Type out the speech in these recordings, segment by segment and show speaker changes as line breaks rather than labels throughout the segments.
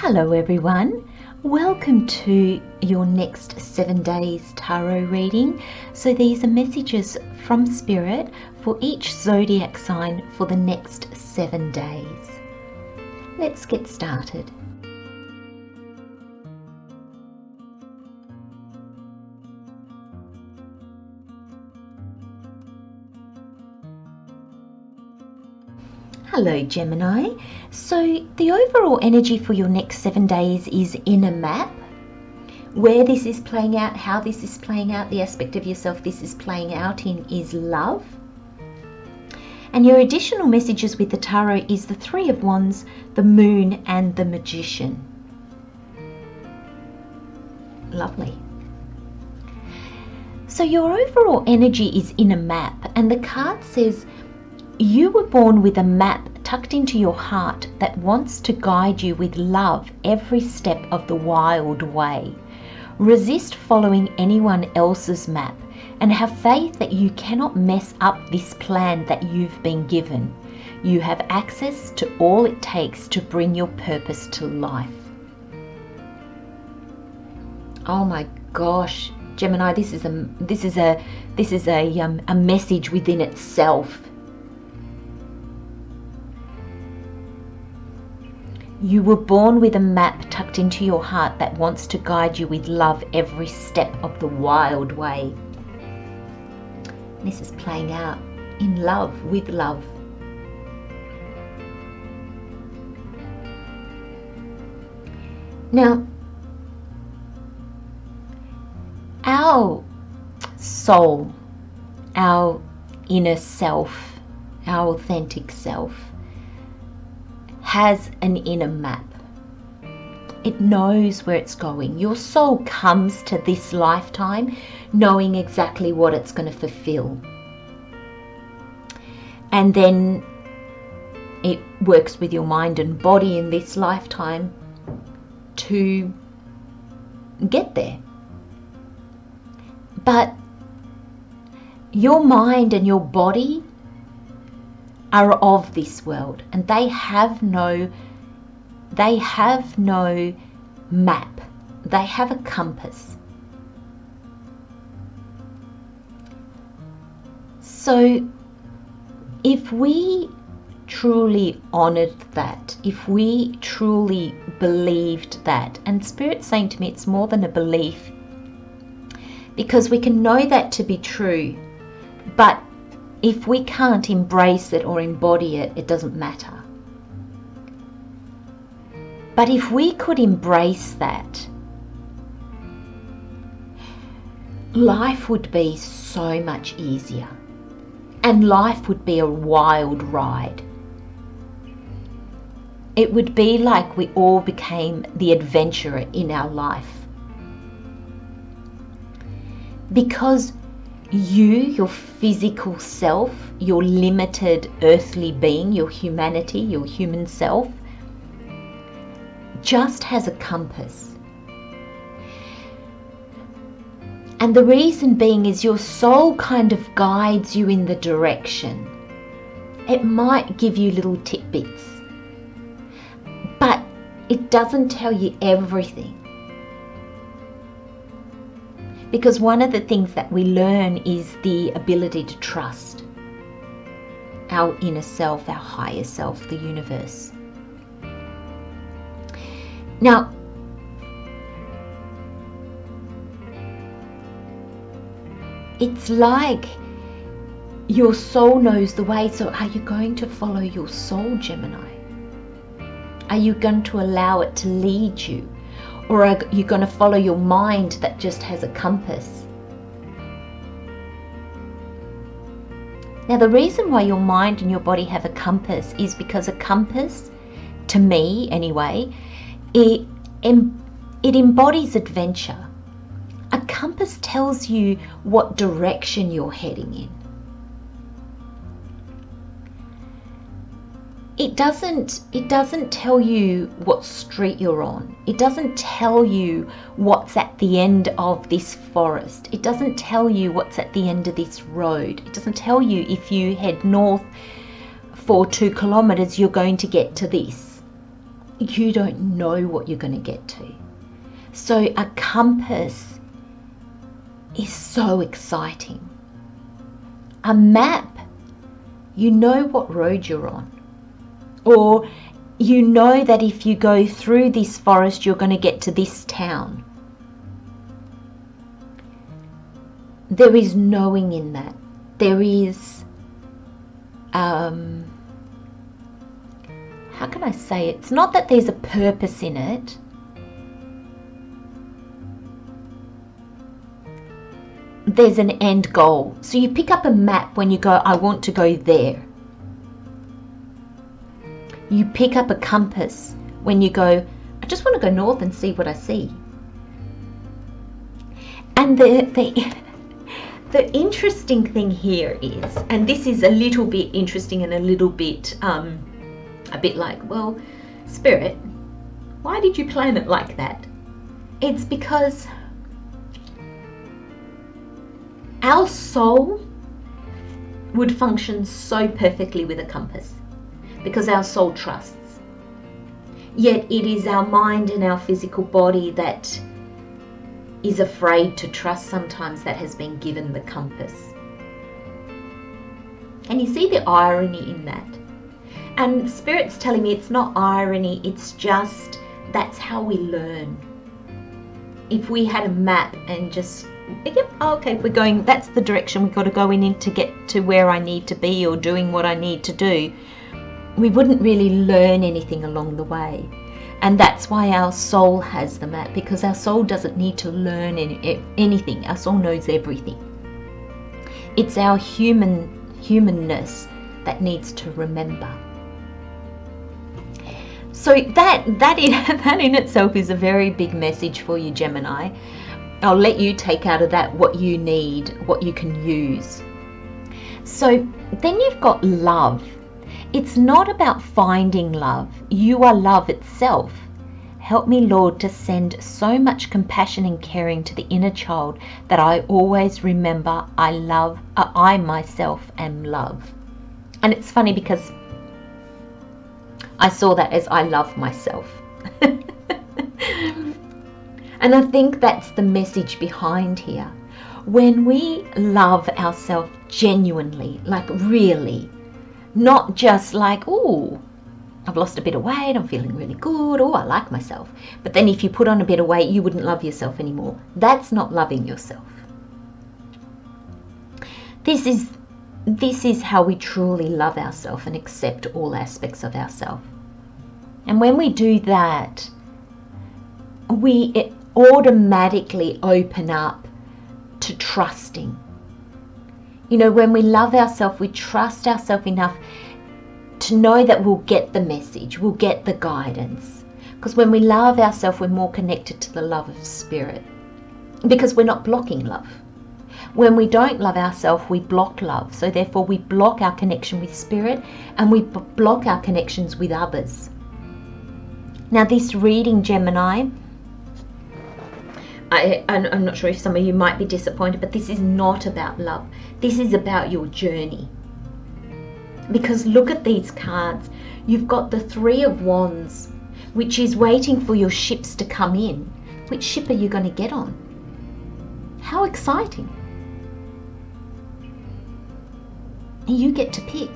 Hello everyone, welcome to your next 7 days tarot reading. So these are messages from Spirit for each zodiac sign for the next 7 days. Let's get started. Hello Gemini. So the overall energy for your next 7 days is in a map. Where this is playing out, how this is playing out, the aspect of yourself this is playing out in is love. And your additional messages with the tarot is the Three of Wands, the Moon and the Magician. Lovely. So your overall energy is in a map, and the card says you were born with a map tucked into your heart that wants to guide you with love every step of the wild way. Resist following anyone else's map and have faith that you cannot mess up this plan that you've been given. You have access to all it takes to bring your purpose to life. Oh my gosh, Gemini, this is a message within itself. You were born with a map tucked into your heart that wants to guide you with love every step of the wild way. This is playing out in love, with love. Now, our soul, our inner self, our authentic self, has an inner map. It knows where it's going. Your soul comes to this lifetime knowing exactly what it's going to fulfill. And then it works with your mind and body in this lifetime to get there. But your mind and your body are of this world, and they have no map. They have a compass. So if we truly honored that, if we truly believed that, and Spirit's saying to me it's more than a belief, because we can know that to be true, but if we can't embrace it or embody it, it doesn't matter. But if we could embrace that, life would be so much easier. And life would be a wild ride. It would be like we all became the adventurer in our life. Because you, your physical self, your limited earthly being, your humanity, your human self, just has a compass. And the reason being is your soul kind of guides you in the direction. It might give you little tidbits, but it doesn't tell you everything. Because one of the things that we learn is the ability to trust our inner self, our higher self, the universe. Now, it's like your soul knows the way. So are you going to follow your soul, Gemini? Are you going to allow it to lead you? Or are you going to follow your mind that just has a compass? Now, the reason why your mind and your body have a compass is because a compass, to me anyway, it embodies adventure. A compass tells you what direction you're heading in. It doesn't tell you what street you're on. It doesn't tell you what's at the end of this forest. It doesn't tell you what's at the end of this road. It doesn't tell you if you head north for 2 kilometers, you're going to get to this. you don't know what you're going to get to. So a compass is so exciting. A map, you know what road you're on. Or you know that if you go through this forest, you're going to get to this town. There is knowing in that. There is, how can I say it? It's not that there's a purpose in it. There's an end goal. So you pick up a map when you go, I want to go there. You pick up a compass when you go, I just want to go north and see what I see. And the interesting thing here is, and this is a little bit interesting and a little bit, like, well, Spirit, why did you plan it like that? It's because our soul would function so perfectly with a compass, because our soul trusts. Yet it is our mind and our physical body that is afraid to trust sometimes, that has been given the compass. And you see the irony in that. And Spirit's telling me it's not irony, it's just that's how we learn. If we had a map and just, yep, okay, if we're going, that's the direction we've got to go in to get to where I need to be or doing what I need to do, we wouldn't really learn anything along the way. And that's why our soul has the map, because our soul doesn't need to learn anything. Our soul knows everything. It's our humanness that needs to remember. So that in itself is a very big message for you, Gemini. I'll let you take out of that what you need, what you can use. So then you've got love. It's not about finding love. You are love itself. Help me, Lord, to send so much compassion and caring to the inner child that I always remember I myself am love. And it's funny because I saw that as I love myself. And I think that's the message behind here. When we love ourselves genuinely, like really, not just like, oh, I've lost a bit of weight, I'm feeling really good, oh, I like myself. But then if you put on a bit of weight, you wouldn't love yourself anymore. That's not loving yourself. This is how we truly love ourselves and accept all aspects of ourselves. And when we do that, we automatically open up to trusting. You know, when we love ourselves, we trust ourselves enough to know that we'll get the message, we'll get the guidance. Because when we love ourselves, we're more connected to the love of Spirit, because we're not blocking love. When we don't love ourselves, we block love. So therefore we block our connection with Spirit, and we block our connections with others. Now this reading, Gemini, I'm not sure if some of you might be disappointed, but this is not about love. This is about your journey. Because look at these cards. You've got the Three of Wands, which is waiting for your ships to come in. Which ship are you going to get on? How exciting. You get to pick.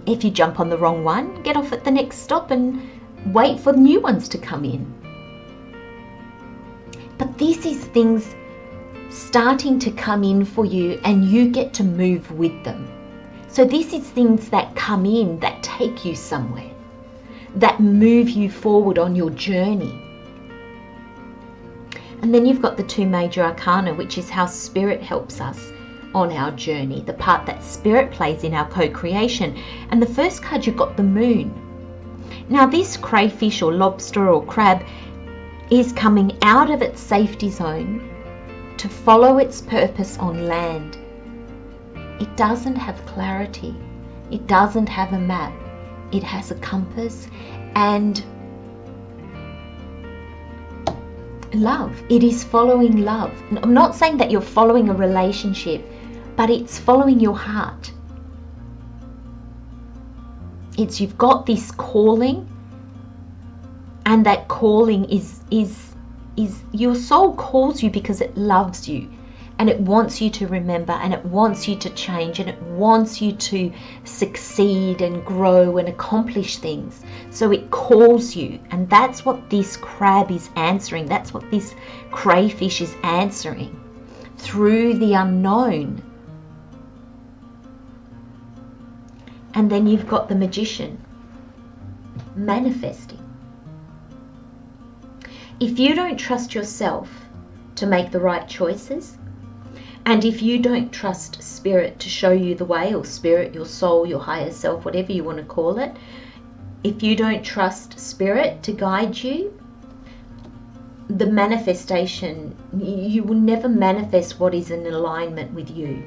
If you jump on the wrong one, get off at the next stop and wait for new ones to come in. But this is things starting to come in for you, and you get to move with them. So this is things that come in that take you somewhere, that move you forward on your journey. And then you've got the two major arcana, which is how Spirit helps us on our journey, the part that Spirit plays in our co-creation. And the first card, you've got the Moon. Now this crayfish or lobster or crab is coming out of its safety zone to follow its purpose on land. It doesn't have clarity. It doesn't have a map. It has a compass and love. It is following love. I'm not saying that you're following a relationship, but it's following your heart. It's you've got this calling And that calling is your soul calls you because it loves you, and it wants you to remember, and it wants you to change, and it wants you to succeed and grow and accomplish things. So it calls you, and that's what this crab is answering. That's what this crayfish is answering through the unknown. And then you've got the magician manifesting. If you don't trust yourself to make the right choices, and if you don't trust spirit to show you the way, or spirit, your soul, your higher self, whatever you want to call it, if you don't trust spirit to guide you, the manifestation, you will never manifest what is in alignment with you.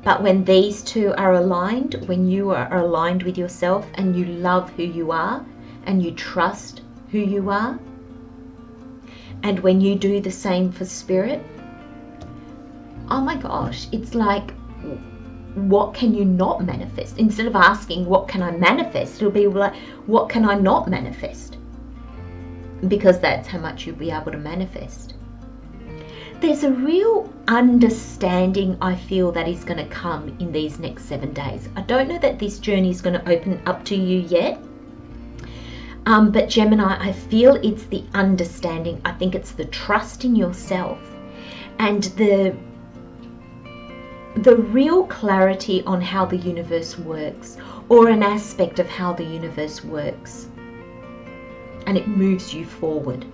But when these two are aligned, when you are aligned with yourself and you love who you are and you trust who you are, and when you do the same for spirit, oh my gosh, it's like, what can you not manifest? Instead of asking, what can I manifest? It'll be like, what can I not manifest? Because that's how much you'll be able to manifest. There's a real understanding, I feel, that is going to come in these next 7 days. I don't know that this journey is going to open up to you yet. But Gemini, I feel it's the understanding. I think it's the trust in yourself and the real clarity on how the universe works, or an aspect of how the universe works. And it moves you forward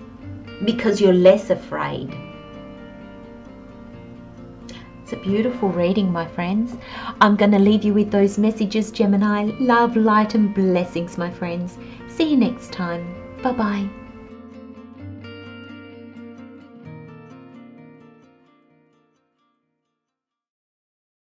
because you're less afraid. It's a beautiful reading, my friends. I'm going to leave you with those messages, Gemini. Love, light and blessings, my friends. See you next time. Bye-bye.